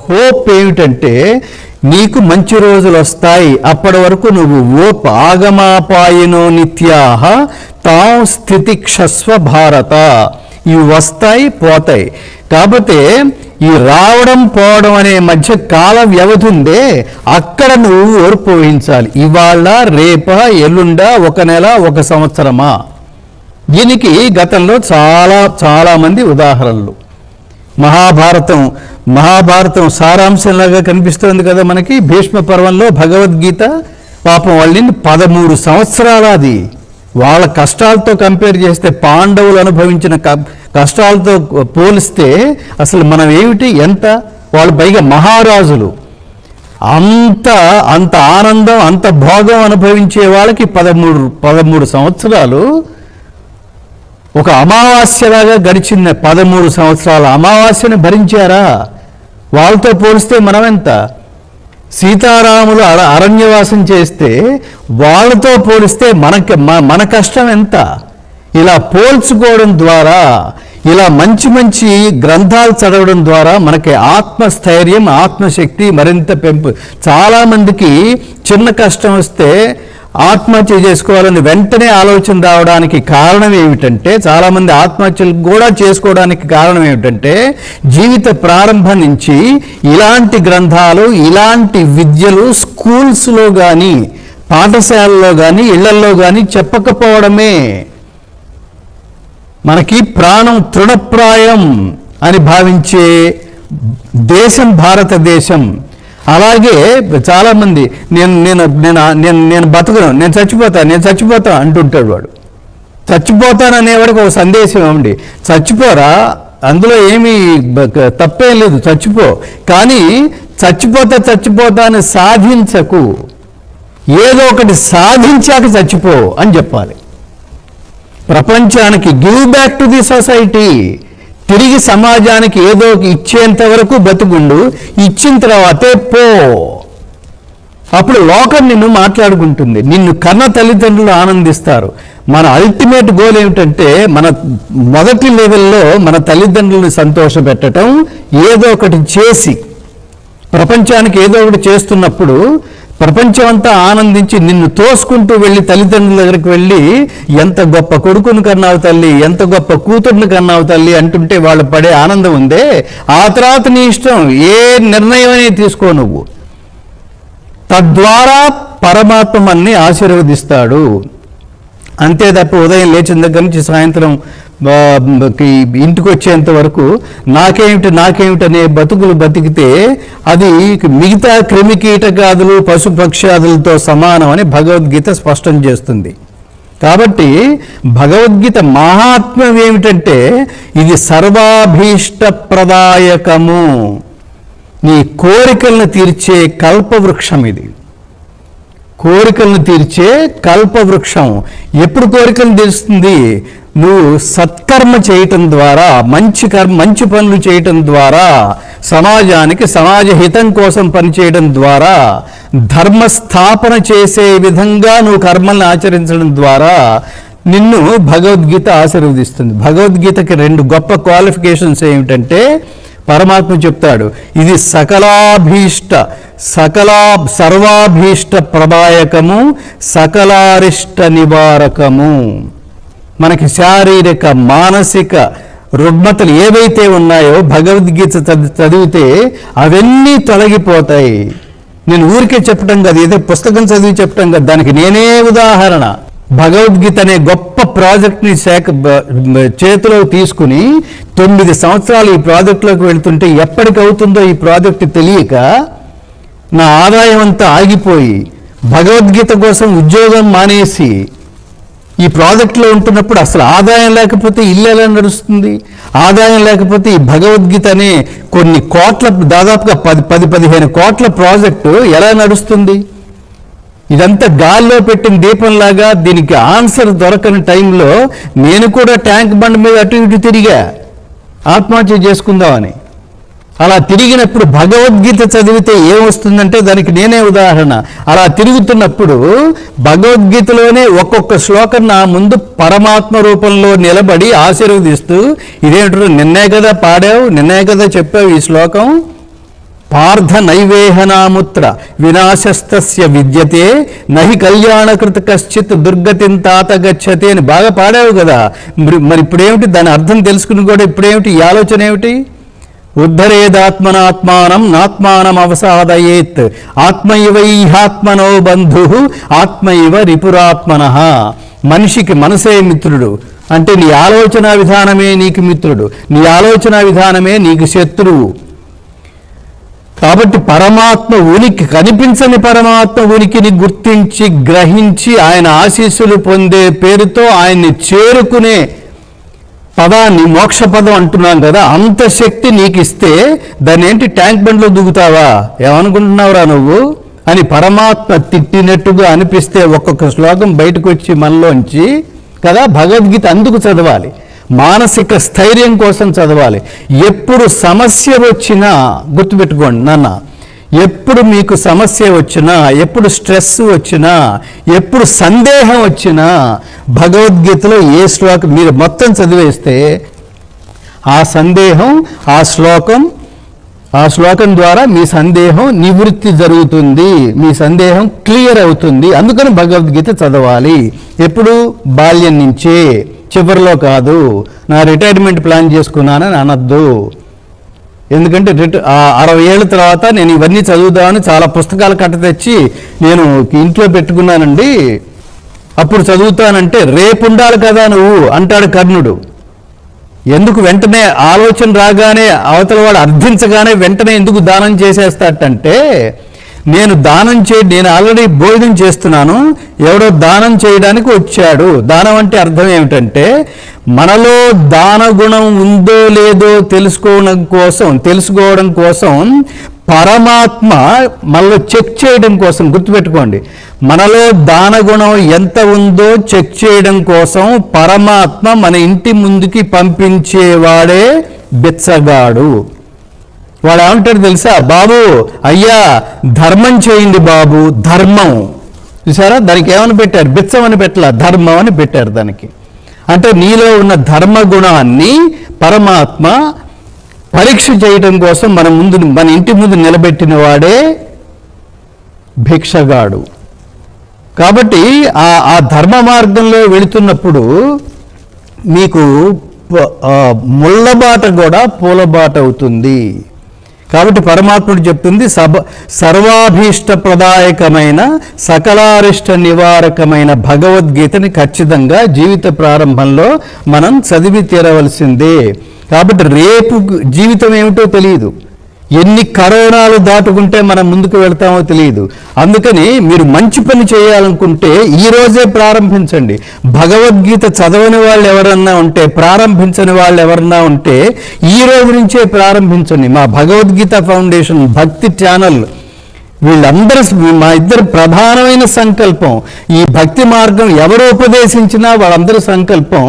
Hope ఏమిటంటే నీకు మంచి రోజులు వస్తాయి, అప్పటి వరకు నువ్వు ఓప్ ఆగమాపాయనో నిత్యాహ తాం స్థితిక్షస్వ భారత. ఇవి వస్తాయి పోతాయి. కాకపోతే ఈ రావడం పోవడం అనే మధ్య కాల వ్యవధి ఉందే, అక్కడ నువ్వు ఓర్పు వహించాలి. ఇవాళ రేప ఎల్లుండ, ఒక నెల, ఒక సంవత్సరమా? దీనికి గతంలో చాలా మంది ఉదాహరణలు. మహాభారతం సారాంశంలాగా కనిపిస్తుంది కదా మనకి. భీష్మ పర్వంలో భగవద్గీత పాపం వాళ్ళని 13 సంవత్సరాలు, అది వాళ్ళ కష్టాలతో కంపేర్ చేస్తే, పాండవులు అనుభవించిన కష్టాలతో పోలిస్తే అసలు మనం ఏమిటి, ఎంత? వాళ్ళు పైగా మహారాజులు. అంత ఆనందం, అంత భోగం అనుభవించే వాళ్ళకి 13 సంవత్సరాలు ఒక అమావాస్యలాగా గడిచిన 13 సంవత్సరాల అమావాస్యను భరించారా? వాళ్ళతో పోలిస్తే మనం ఎంత? సీతారాములు అరణ్యవాసం చేస్తే వాళ్ళతో పోలిస్తే మన కష్టం ఎంత? ఇలా పోల్చుకోవడం ద్వారా, ఇలా మంచి గ్రంథాలు చదవడం ద్వారా మనకి ఆత్మస్థైర్యం, ఆత్మశక్తి మరింత పెంపు. చాలామందికి చిన్న కష్టం వస్తే ఆత్మహత్య చేసుకోవాలని వెంటనే ఆలోచన రావడానికి కారణం ఏమిటంటే, చాలామంది ఆత్మహత్యలు కూడా చేసుకోవడానికి కారణం ఏమిటంటే, జీవిత ప్రారంభం నుంచి ఇలాంటి గ్రంథాలు, ఇలాంటి విద్యలు స్కూల్స్లో కానీ, పాఠశాలలో కానీ, ఇళ్లల్లో కానీ చెప్పకపోవడమే. మనకి ప్రాణం తృణప్రాయం అని భావించే దేశం భారతదేశం. అలాగే చాలామంది నేను బతకను, నేను చచ్చిపోతా అంటుంటాడు వాడు. చచ్చిపోతాననేవాడికి ఒక సందేశం ఏమండి, చచ్చిపోరా, అందులో ఏమీ తప్పేం లేదు, చచ్చిపో. కానీ చచ్చిపోతా అని సాధించకు, ఏదో ఒకటి సాధించాక చచ్చిపో అని చెప్పాలి. ప్రపంచానికి give back to the society, తిరిగి సమాజానికి ఏదో ఇచ్చేంత వరకు బతుకుండు, ఇచ్చిన తర్వాతే పో. అప్పుడు లోకం నిన్ను మాట్లాడుకుంటుంది, నిన్ను కన్న తల్లిదండ్రులు ఆనందిస్తారు. మన అల్టిమేట్ గోల్ ఏమిటంటే, మన మొదటి లెవెల్లో మన తల్లిదండ్రులను సంతోషపెట్టడం, ఏదో ఒకటి చేసి ప్రపంచానికి ఏదో ఒకటి చేస్తున్నప్పుడు ప్రపంచం అంతా ఆనందించి నిన్ను తోసుకుంటూ వెళ్ళి తల్లిదండ్రుల దగ్గరికి వెళ్ళి, ఎంత గొప్ప కొడుకును కన్నావు తల్లి, ఎంత గొప్ప కూతుర్ని కన్నావు తల్లి అంటుంటే వాళ్ళు పడే ఆనందం ఉందే, ఆ తర్వాత నీ ఇష్టం, ఏ నిర్ణయం అనేది తీసుకో నువ్వు. తద్వారా పరమాత్మ మనని ఆశీర్వదిస్తాడు. అంతే తప్ప ఉదయం లేచిన దగ్గర నుంచి సాయంత్రం ఇంటికి వచ్చేంత వరకు నాకేమిటి అనే బతుకులు బతికితే అది మిగతా క్రిమి కీటకాదులు, పశుపక్ష్యాదులతో సమానం అని భగవద్గీత స్పష్టం చేస్తుంది. కాబట్టి భగవద్గీత మహాత్మ్యం ఏమిటంటే, ఇది సర్వాభీష్టప్రదాయకము, నీ కోరికలను తీర్చే కల్పవృక్షం. ఇది కోరికలను తీర్చే కల్పవృక్షం. ఎప్పుడు కోరికలను తీరుస్తుంది? నువ్వు సత్కర్మ చేయటం ద్వారా, మంచి పనులు చేయటం ద్వారా, సమాజానికి సమాజ హితం కోసం పనిచేయడం ద్వారా, ధర్మస్థాపన చేసే విధంగా నువ్వు కర్మల్ని ఆచరించడం ద్వారా నిన్ను భగవద్గీత ఆశీర్వదిస్తుంది. భగవద్గీతకి 2 గొప్ప క్వాలిఫికేషన్స్ ఏమిటంటే, పరమాత్మ చెప్తాడు, ఇది సర్వాభీష్ట ప్రదాయకము, సకలారిష్ట నివారకము. మనకి శారీరక మానసిక రుగ్మతలు ఏవైతే ఉన్నాయో భగవద్గీత చదివితే అవన్నీ తొలగిపోతాయి. నేను ఊరికే చెప్పటం కాదు, ఏదో పుస్తకం చదివి చెప్పటం కాదు, దానికి నేనే ఉదాహరణ. భగవద్గీత అనే గొప్ప ప్రాజెక్ట్ని చేతిలో తీసుకుని 9 సంవత్సరాలు ఈ ప్రాజెక్టులోకి వెళ్తుంటే, ఎప్పటికవుతుందో ఈ ప్రాజెక్టు తెలియక నా ఆదాయం అంతా ఆగిపోయి, భగవద్గీత కోసం ఉద్యోగం మానేసి ఈ ప్రాజెక్టులో ఉంటున్నప్పుడు అసలు ఆదాయం లేకపోతే ఇల్లు ఎలా నడుస్తుంది? ఆదాయం లేకపోతే ఈ భగవద్గీత అనే కొన్ని కోట్ల, దాదాపుగా 10-15 కోట్ల ప్రాజెక్టు ఎలా నడుస్తుంది? ఇదంతా గాల్లో పెట్టిన దీపంలాగా. దీనికి ఆన్సర్ దొరకని టైంలో నేను కూడా ట్యాంక్ బండ్ మీద అటు ఇటు తిరిగా ఆత్మహత్య చేసుకుందామని. అలా తిరిగినప్పుడు భగవద్గీత చదివితే ఏమొస్తుందంటే దానికి నేనే ఉదాహరణ. అలా తిరుగుతున్నప్పుడు భగవద్గీతలోనే ఒక్కొక్క శ్లోకం నా ముందు పరమాత్మ రూపంలో నిలబడి ఆశీర్వదిస్తూ, ఇదేంటారు, నిన్నే కదా పాడావు, నిన్నే కదా చెప్పావు ఈ శ్లోకం, పార్థ నైవేహనాముత్ర వినాశస్తస్య విద్యతే నహి కళ్యాణకృత కశ్చిత్ దుర్గతిం తాత గచ్చతే అని బాగా పాడావు కదా. మరి ఇప్పుడేమిటి దాని అర్థం తెలుసుకుని కూడా ఇప్పుడేమిటి ఈ ఆలోచన ఏమిటి? ఉద్ధరేదాత్మనాత్మానం నాత్మానం అవసాదయేత్ ఆత్మైవైహాత్మనో బంధు ఆత్మైవ రిపురాత్మనః. మనిషికి మనసే మిత్రుడు. అంటే నీ ఆలోచన విధానమే నీకు మిత్రుడు, నీ ఆలోచన విధానమే నీకు శత్రువు. కాబట్టి పరమాత్మ ఉనికి, కనిపించని పరమాత్మ ఉనికిని గుర్తించి గ్రహించి ఆయన ఆశీస్సులు పొందే పేరుతో ఆయన్ని చేరుకునే పదాన్ని మోక్ష పదం అంటున్నాం కదా, అంత శక్తి నీకు ఇస్తే దాన్ని ఏంటి ట్యాంక్ బండ్లో దిగుతావా, ఏమనుకుంటున్నావురా నువ్వు అని పరమాత్మ తిట్టినట్టుగా అనిపిస్తే ఒక్కొక్క శ్లోకం బయటకు వచ్చి మనలోంచి కదా. భగవద్గీత అందుకు చదవాలి, మానసిక స్థైర్యం కోసం చదవాలి. ఎప్పుడు సమస్య వచ్చినా గుర్తుపెట్టుకోండి నాన్న, ఎప్పుడు మీకు సమస్య వచ్చినా, ఎప్పుడు స్ట్రెస్ వచ్చినా, ఎప్పుడు సందేహం వచ్చినా భగవద్గీతలో ఏ శ్లోకం మీరు మొత్తం చదివేస్తే ఆ సందేహం ఆ శ్లోకం ద్వారా మీ సందేహం నివృత్తి జరుగుతుంది, మీ సందేహం క్లియర్ అవుతుంది. అందుకని భగవద్గీత చదవాలి. ఎప్పుడు? బాల్యం నుంచే, చివరిలో కాదు. నా రిటైర్మెంట్ ప్లాన్ చేసుకున్నానని అనద్దు. ఎందుకంటే 60 ఏళ్ళ తర్వాత నేను ఇవన్నీ చదువుదామని చాలా పుస్తకాలు కట్ట తెచ్చి నేను ఇంట్లో పెట్టుకున్నానండి, అప్పుడు చదువుతానంటే రేపు ఉండాలి కదా నువ్వు అంటాడు కర్ణుడు. ఎందుకు వెంటనే ఆలోచన రాగానే అవతల వాడు అర్థించగానే వెంటనే ఎందుకు దానం చేసేస్తాడంటే, నేను ఆల్రెడీ భోజనం చేస్తున్నాను, ఎవడో దానం చేయడానికి వచ్చాడు. దానం అంటే అర్థం ఏమిటంటే మనలో దాన గుణం ఉందో లేదో తెలుసుకోవడం కోసం పరమాత్మ మనలో చెక్ చేయడం కోసం, గుర్తుపెట్టుకోండి, మనలో దాన గుణం ఎంత ఉందో చెక్ చేయడం కోసం పరమాత్మ మన ఇంటి ముందుకి పంపించేవాడే బిచ్చగాడు. వాడు ఏమంటాడు తెలుసా? బాబు అయ్యా ధర్మం చేయండి బాబు. ధర్మం చూసారా, దానికి ఏమని పెట్టారు? బిచ్చం అని పెట్టలా, ధర్మం అని పెట్టారు దానికి. అంటే నీలో ఉన్న ధర్మ గుణాన్ని పరమాత్మ పరీక్ష చేయడం కోసం మన ఇంటి ముందు నిలబెట్టిన వాడే భిక్షగాడు. కాబట్టి ఆ ధర్మ మార్గంలో వెళుతున్నప్పుడు మీకు ముళ్ళబాట కూడా పూలబాట అవుతుంది. కాబట్టి పరమాత్ముడు చెప్తుంది సర్వాభీష్ట ప్రదాయకమైన సకలారిష్ట నివారకమైన భగవద్గీతని ఖచ్చితంగా జీవిత ప్రారంభంలో మనం చదివి తీరవలసిందే. కాబట్టి రేపు జీవితం ఏమిటో తెలియదు, ఎన్ని కరోనాలు దాటుకుంటే మనం ముందుకు వెళ్తామో తెలియదు. అందుకని మీరు మంచి పని చేయాలనుకుంటే ఈ రోజే ప్రారంభించండి. భగవద్గీత చదవని వాళ్ళు ఎవరన్నా ఉంటే, ప్రారంభించని వాళ్ళు ఎవరన్నా ఉంటే ఈ రోజు నుంచే ప్రారంభించండి. మా భగవద్గీత ఫౌండేషన్ భక్తి ఛానల్ వీళ్ళందరూ మా ఇద్దరు ప్రధానమైన సంకల్పం, ఈ భక్తి మార్గం ఎవరు ఉపదేశించినా వాళ్ళందరి సంకల్పం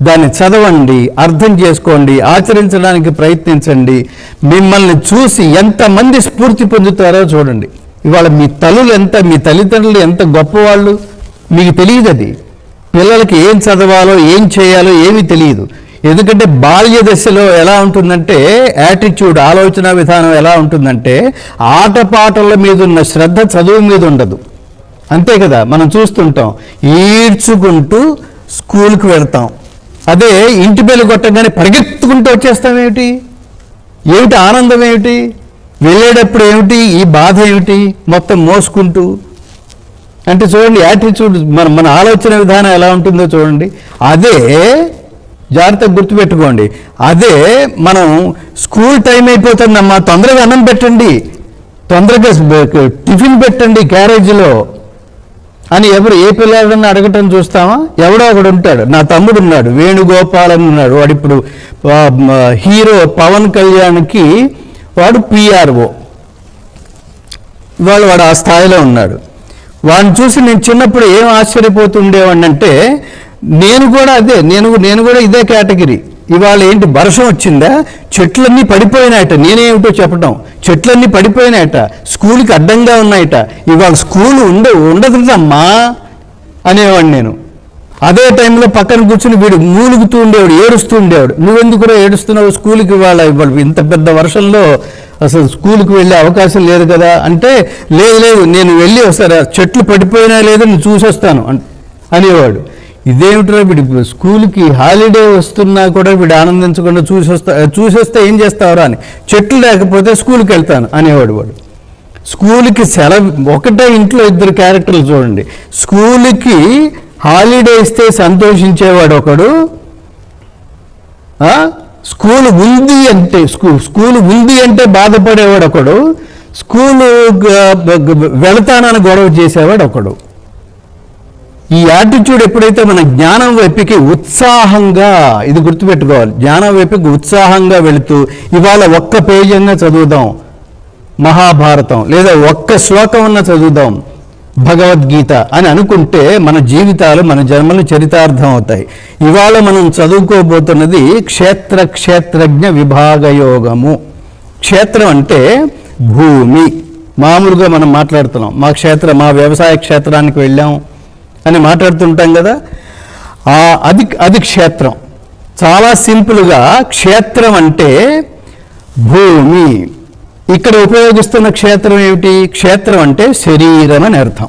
దాన్ని చదవండి, అర్థం చేసుకోండి, ఆచరించడానికి ప్రయత్నించండి. మిమ్మల్ని చూసి ఎంతమంది స్ఫూర్తి పొందుతారో చూడండి. ఇవాళ మీ తల్లిదండ్రులు ఎంత గొప్పవాళ్ళు మీకు తెలియదు. అది పిల్లలకి ఏం చదవాలో ఏం చేయాలో ఏమీ తెలియదు. ఎందుకంటే బాల్య దశలో ఎలా ఉంటుందంటే యాటిట్యూడ్, ఆలోచన విధానం ఎలా ఉంటుందంటే ఆటపాటల మీద ఉన్న శ్రద్ధ చదువు మీద ఉండదు. అంతే కదా, మనం చూస్తుంటాం. ఈడ్చుకుంటూ స్కూల్కి వెళ్తాం, అదే ఇంటి బెల్లు కొట్టగానే పరిగెత్తుకుంటూ వచ్చేస్తాం. ఏమిటి ఆనందం, ఏమిటి వెళ్ళేటప్పుడు, ఏమిటి ఈ బాధ, ఏమిటి మొత్తం మోసుకుంటూ. అంటే చూడండి యాటిట్యూడ్, మన ఆలోచన విధానం ఎలా ఉంటుందో చూడండి. అదే జాగ్రత్తగా గుర్తుపెట్టుకోండి. అదే మనం స్కూల్ టైం అయిపోతుందమ్మా, తొందరగా అన్నం పెట్టండి, తొందరగా టిఫిన్ పెట్టండి క్యారేజీలో అని ఏ పిల్లాడన్నా అడగటం చూస్తామా? ఎవడో ఒకడు ఉంటాడు. నా తమ్ముడు ఉన్నాడు, వేణుగోపాల్ అని ఉన్నాడు. వాడు ఇప్పుడు హీరో పవన్ కళ్యాణ్కి వాడు PRO. వాడు ఆ స్థాయిలో ఉన్నాడు. వాడిని చూసి నేను చిన్నప్పుడు ఏం ఆశ్చర్యపోతుండేవాడిని అంటే, నేను కూడా ఇదే కేటగిరీ. ఇవాళ ఏంటి వర్షం వచ్చిందా, చెట్లన్నీ పడిపోయినాయట. నేనేమిటో చెప్పడం, చెట్లన్నీ పడిపోయినాయట, స్కూల్కి అడ్డంగా ఉన్నాయట. ఇవాళ స్కూల్ ఉండదమ్మా అనేవాడు నేను. అదే టైంలో పక్కన కూర్చుని వీడు మూలుగుతూ ఉండేవాడు, ఏడుస్తూ ఉండేవాడు. నువ్వెందుకు ఏడుస్తున్నావు, స్కూల్కి ఇవాళ ఇంత పెద్ద వర్షంలో అసలు స్కూల్కి వెళ్ళే అవకాశం లేదు కదా అంటే, లేదు నేను వెళ్ళి ఒకసారి చెట్లు పడిపోయినా లేదో నేను చూసొస్తాను అనేవాడు. ఇదేమిటో వీడు స్కూల్కి హాలిడే వస్తున్నా కూడా వీడు ఆనందించకుండా చూసొస్తే ఏం చేస్తావరా అని, చెట్లు లేకపోతే స్కూల్కి వెళ్తాను అనేవాడు వాడు. స్కూల్కి సెలవు ఒకటే ఇంట్లో ఇద్దరు క్యారెక్టర్లు చూడండి. స్కూల్కి హాలిడే ఇస్తే సంతోషించేవాడు ఒకడు, స్కూల్ ఉంది అంటే బాధపడేవాడు ఒకడు, స్కూలు వెళతానని గొడవ చేసేవాడు ఒకడు. ఈ యాటిట్యూడ్ ఎప్పుడైతే మన జ్ఞానం వైపుకి ఉత్సాహంగా, ఇది గుర్తుపెట్టుకోవాలి, జ్ఞానం వైపుకి ఉత్సాహంగా వెళుతూ ఇవాళ ఒక్క పేజీగా చదువుదాం మహాభారతం, లేదా ఒక్క శ్లోకం అన్న చదువుదాం భగవద్గీత అని అనుకుంటే మన జీవితాలు, మన జన్మలు చరితార్థం అవుతాయి. ఇవాళ మనం చదువుకోబోతున్నది క్షేత్రజ్ఞ విభాగయోగము. క్షేత్రం అంటే భూమి. మామూలుగా మనం మాట్లాడుతున్నాం, మా వ్యవసాయ క్షేత్రానికి వెళ్ళాం అని మాట్లాడుతుంటాం కదా, అది క్షేత్రం. చాలా సింపుల్గా క్షేత్రం అంటే భూమి. ఇక్కడ ఉపయోగిస్తున్న క్షేత్రం ఏమిటి? క్షేత్రం అంటే శరీరం అని అర్థం.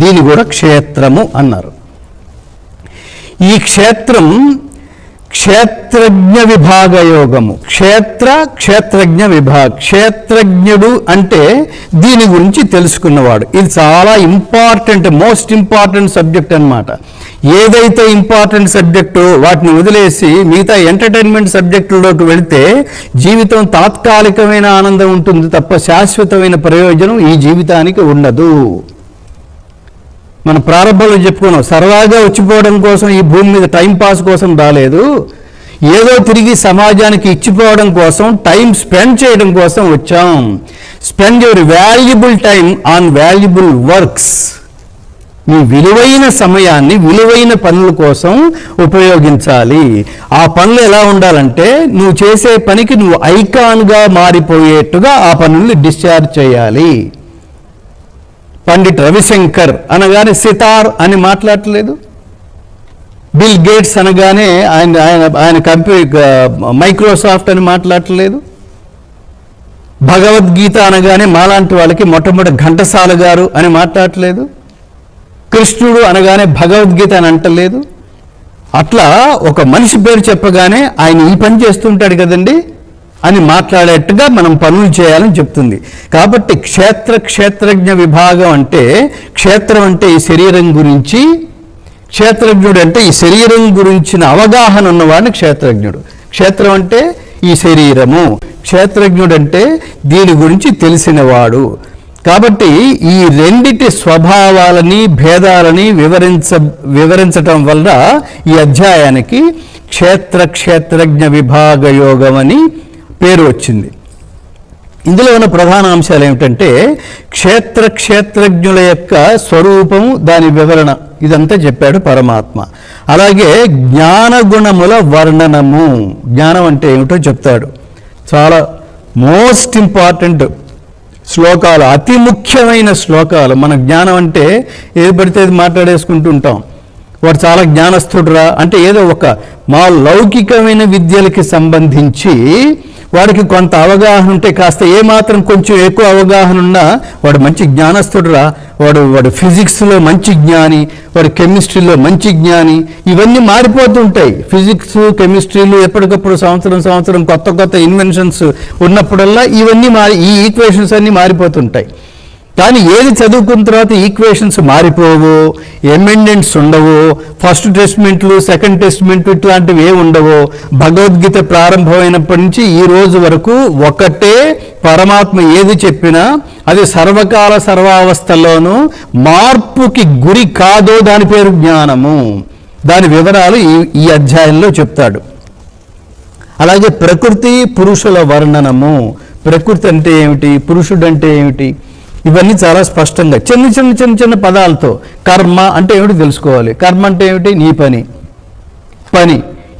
దీన్ని కూడా క్షేత్రము అన్నారు. ఈ క్షేత్రం క్షేత్రజ్ఞ విభాగయోగము. క్షేత్రజ్ఞ క్షేత్రజ్ఞుడు అంటే దీని గురించి తెలుసుకున్నవాడు. ఇది చాలా మోస్ట్ ఇంపార్టెంట్ సబ్జెక్ట్ అన్నమాట. ఏదైతే ఇంపార్టెంట్ సబ్జెక్టు వాటిని వదిలేసి మిగతా ఎంటర్టైన్మెంట్ సబ్జెక్టుల్లోకి వెళితే జీవితం తాత్కాలికమైన ఆనందం ఉంటుంది తప్ప శాశ్వతమైన ప్రయోజనం ఈ జీవితానికి ఉండదు. మన ప్రారంభంలో చెప్పుకున్నాం, సరదాగా వచ్చిపోవడం కోసం ఈ భూమి మీద టైం పాస్ కోసం రాలేదు, ఏదో తిరిగి సమాజానికి ఇచ్చిపోవడం కోసం, టైం స్పెండ్ చేయడం కోసం వచ్చాం. Spend your valuable time on valuable works. మీ విలువైన సమయాన్ని విలువైన పనుల కోసం ఉపయోగించాలి. ఆ పనులు ఎలా ఉండాలంటే, నువ్వు చేసే పనికి నువ్వు ఐకాన్గా మారిపోయేట్టుగా ఆ పనుల్ని డిశ్చార్జ్ చేయాలి. పండిట్ రవిశంకర్ అనగానే సితార్ అని మాట్లాడలేదు, బిల్ గేట్స్ అనగానే ఆయన కంపెనీ మైక్రోసాఫ్ట్ అని మాట్లాడలేదు, భగవద్గీత అనగానే మాలాంటి వాళ్ళకి మొట్టమొదటి ఘంటసాల గారు అని మాట్లాడలేదు, కృష్ణుడు అనగానే భగవద్గీత అని అంటలేదు. అట్లా ఒక మనిషి పేరు చెప్పగానే ఆయన ఈ పని చేస్తుంటాడు కదండి అని మాట్లాడేట్టుగా మనం పనులు చేయాలని చెప్తుంది. కాబట్టి క్షేత్రజ్ఞ విభాగం అంటే, క్షేత్రం అంటే ఈ శరీరం గురించి, క్షేత్రజ్ఞుడు అంటే ఈ శరీరం గురించిన అవగాహన ఉన్నవాడిని క్షేత్రజ్ఞుడు. క్షేత్రం అంటే ఈ శరీరము, క్షేత్రజ్ఞుడు అంటే దీని గురించి తెలిసినవాడు. కాబట్టి ఈ రెండిటి స్వభావాలని భేదాలని వివరించటం వల్ల ఈ అధ్యాయానికి క్షేత్రజ్ఞ విభాగ యోగం అని పేరు వచ్చింది. ఇందులో ఉన్న ప్రధాన అంశాలు ఏమిటంటే, క్షేత్రజ్ఞుల యొక్క స్వరూపము, దాని వివరణ, ఇదంతా చెప్పాడు పరమాత్మ. అలాగే జ్ఞానగుణముల వర్ణనము, జ్ఞానం అంటే ఏమిటో చెప్తాడు. చాలా మోస్ట్ ఇంపార్టెంట్ శ్లోకాలు, అతి ముఖ్యమైన శ్లోకాలు. మన జ్ఞానం అంటే ఏది పడితే అది మాట్లాడేసుకుంటూ ఉంటాం. వాడు చాలా జ్ఞానస్థుడురా అంటే ఏదో ఒక మా లౌకికమైన విద్యలకి సంబంధించి వాడికి కొంత అవగాహన ఉంటే, కాస్త ఏమాత్రం కొంచెం ఎక్కువ అవగాహన ఉన్నా వాడు మంచి జ్ఞానస్థుడురా, వాడు ఫిజిక్స్లో మంచి జ్ఞాని, వాడు కెమిస్ట్రీలో మంచి జ్ఞాని. ఇవన్నీ మారిపోతుంటాయి. ఫిజిక్స్ కెమిస్ట్రీలు ఎప్పటికప్పుడు సంవత్సరం కొత్త ఇన్వెన్షన్స్ ఉన్నప్పుడల్లా ఇవన్నీ ఈ ఈక్వేషన్స్ అన్నీ మారిపోతుంటాయి. కానీ ఏది చదువుకున్న తర్వాత ఈక్వేషన్స్ మారిపోవు, ఎమెండెంట్స్ ఉండవు, ఫస్ట్ టెస్ట్మెంట్లు సెకండ్ టెస్ట్మెంట్లు ఇట్లాంటివి ఏ ఉండవు. భగవద్గీత ప్రారంభమైనప్పటి నుంచి ఈ రోజు వరకు ఒకటే పరమాత్మ ఏది చెప్పినా అది సర్వకాల సర్వావస్థల్లోనూ మార్పుకి గురి కాదో దాని పేరు జ్ఞానము. దాని వివరాలు ఈ అధ్యాయంలో చెప్తాడు. అలాగే ప్రకృతి పురుషుల వర్ణనము. ప్రకృతి అంటే ఏమిటి, పురుషుడు అంటే ఏమిటి, ఇవన్నీ చాలా స్పష్టంగా చిన్న పదాలతో. కర్మ అంటే ఏమిటి తెలుసుకోవాలి. కర్మ అంటే ఏమిటి, నీ పని.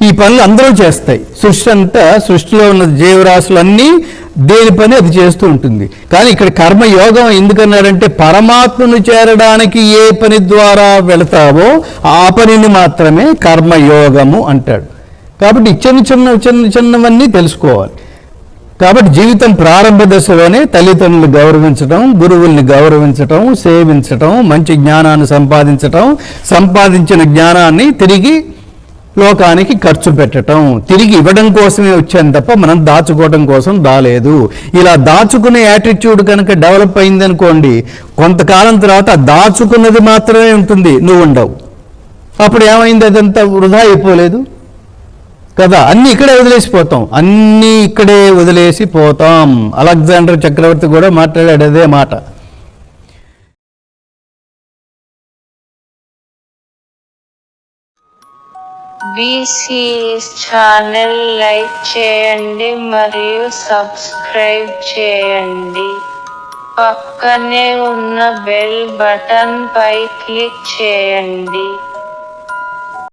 ఈ పనులు అందరూ చేస్తాయి. సృష్టి అంతా, సృష్టిలో ఉన్న జీవరాశులన్నీ దేని పని అది చేస్తూ ఉంటుంది. కానీ ఇక్కడ కర్మయోగం ఎందుకన్నాడంటే, పరమాత్మను చేరడానికి ఏ పని ద్వారా వెళతావో ఆ పనిని మాత్రమే కర్మయోగము అంటాడు. కాబట్టి చిన్నవన్నీ తెలుసుకోవాలి. కాబట్టి జీవితం ప్రారంభ దశలోనే తల్లిదండ్రులు గౌరవించడం, గురువుల్ని గౌరవించటం, సేవించటం, మంచి జ్ఞానాన్ని సంపాదించటం, సంపాదించిన జ్ఞానాన్ని తిరిగి లోకానికి ఖర్చు పెట్టడం, తిరిగి ఇవ్వడం కోసమే వచ్చాను తప్ప మనం దాచుకోవడం కోసం రాలేదు. ఇలా దాచుకునే యాటిట్యూడ్ కనుక డెవలప్ అయిందనుకోండి, కొంతకాలం తర్వాత దాచుకున్నది మాత్రమే ఉంటుంది, నువ్వు ఉండవు. అప్పుడు ఏమైంది? అదంతా వృధా అయిపోలేదు కదా. అన్నీ ఇక్కడే వదిలేసిపోతాం, అన్నీ ఇక్కడే వదిలేసిపోతాం. అలెగ్జాండర్ చక్రవర్తి కూడా మాట్లాడాడు అదే మాట. బీసీఎస్ ఛానల్ లైక్ చేయండి మరియు సబ్స్క్రైబ్ చేయండి. పక్కనే ఉన్న బెల్ బటన్ పై క్లిక్ చేయండి.